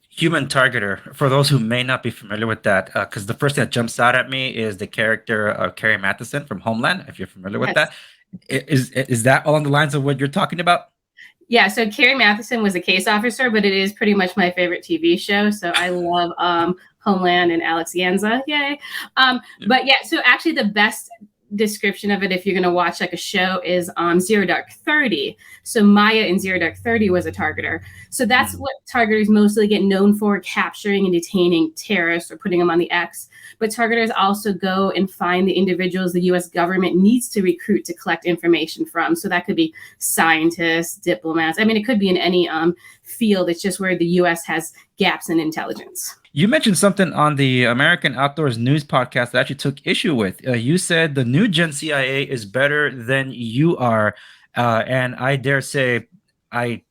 Human targeter. For those who may not be familiar with that, because the first thing that jumps out at me is the character of Carrie Mathison from Homeland. If you're familiar with Yes. that, is that along the lines of what you're talking about? Yeah, so Carrie Mathison was a case officer, but it is pretty much my favorite TV show. So I love Homeland and Alex Yanza. Yay. But yeah, so actually the best description of it, if you're going to watch like a show, is Zero Dark 30. So Maya in Zero Dark 30 was a targeter. So that's what targeters mostly get known for, capturing and detaining terrorists or putting them on the X. But targeters also go and find the individuals the US government needs to recruit to collect information from. So that could be scientists, diplomats. I mean, it could be in any field. It's just where the US has gaps in intelligence. You mentioned something on the American Outdoors News podcast that I actually took issue with. You said the new Gen CIA is better than you are. And I dare say, I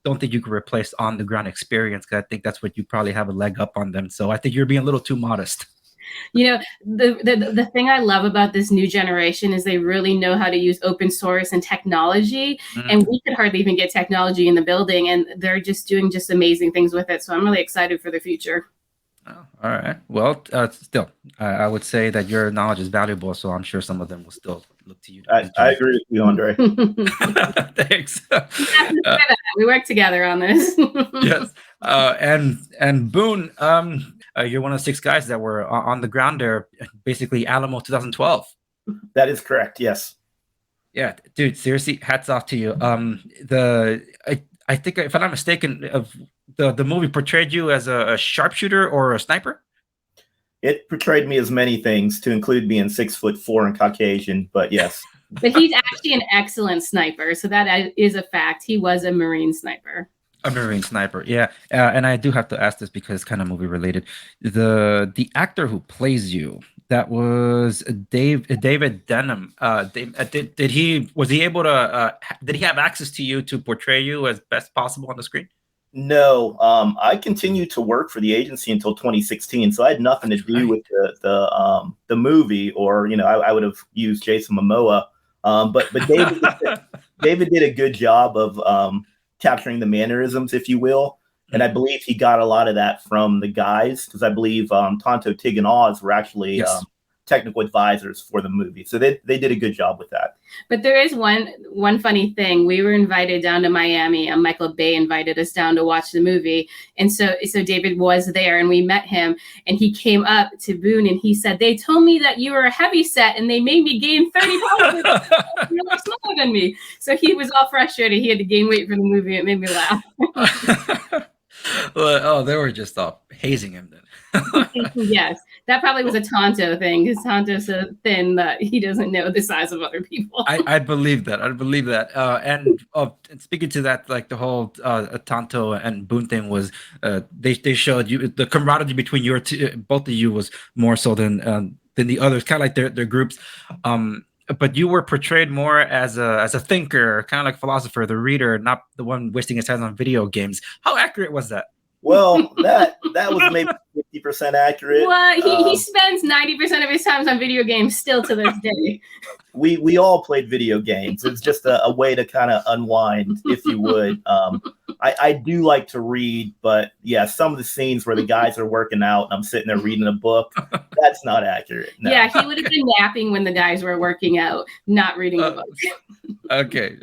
don't think you can replace on the ground experience, because I think that's what you probably have a leg up on them. So I think you're being a little too modest. You know, the thing I love about this new generation is they really know how to use open source and technology. And we could hardly even get technology in the building, and they're just doing just amazing things with it. So I'm really excited for the future. Oh, all right. Well, still, I would say that your knowledge is valuable, so I'm sure some of them will still look to you. I agree with you, Andre. Thanks. We work together on this. Yes. And Boon, you're one of the 6 guys that were on the ground there, basically Alamo 2012. That is correct. Yes. Yeah, dude. Seriously, hats off to you. I think, if I'm not mistaken, of the movie portrayed you as a sharpshooter or a sniper. It portrayed me as many things, to include being 6'4" and Caucasian. But yes. But he's actually an excellent sniper, so that is a fact. He was a Marine sniper. A Marine sniper, yeah. And I do have to ask this because it's kind of movie related. The actor who plays you, that was David Denman. Did he have access to you to portray you as best possible on the screen? No, I continued to work for the agency until 2016, so I had nothing to do with the movie, or I would have used Jason Momoa. But David did a good job of capturing the mannerisms, if you will. And I believe he got a lot of that from the guys, because I believe Tonto, Tig, and Oz were actually technical advisors for the movie. So they did a good job with that. But there is one funny thing. We were invited down to Miami, and Michael Bay invited us down to watch the movie. And so David was there, and we met him, and he came up to Boon and he said, "They told me that you were a heavy set and they made me gain 30 pounds. You're much smaller than me." So he was all frustrated. He had to gain weight for the movie. It made me laugh. Well, they were just hazing him then. Yes, that probably was a Tonto thing, because Tonto's so thin that he doesn't know the size of other people. I believe that. And speaking to that, like the whole Tonto and Boon thing was, they showed you the camaraderie between both of you was more so than the others, kind of like their groups. But you were portrayed more as a thinker, kind of like philosopher, the reader, not the one wasting his time on video games. How accurate was that? Well, that was maybe 50% accurate. Well, he spends 90% of his time on video games still to this day. We all played video games. It's just a way to kind of unwind, if you would. I do like to read, but yeah, some of the scenes where the guys are working out and I'm sitting there reading a book, that's not accurate. No. Yeah, he would have been napping when the guys were working out, not reading a book. Okay.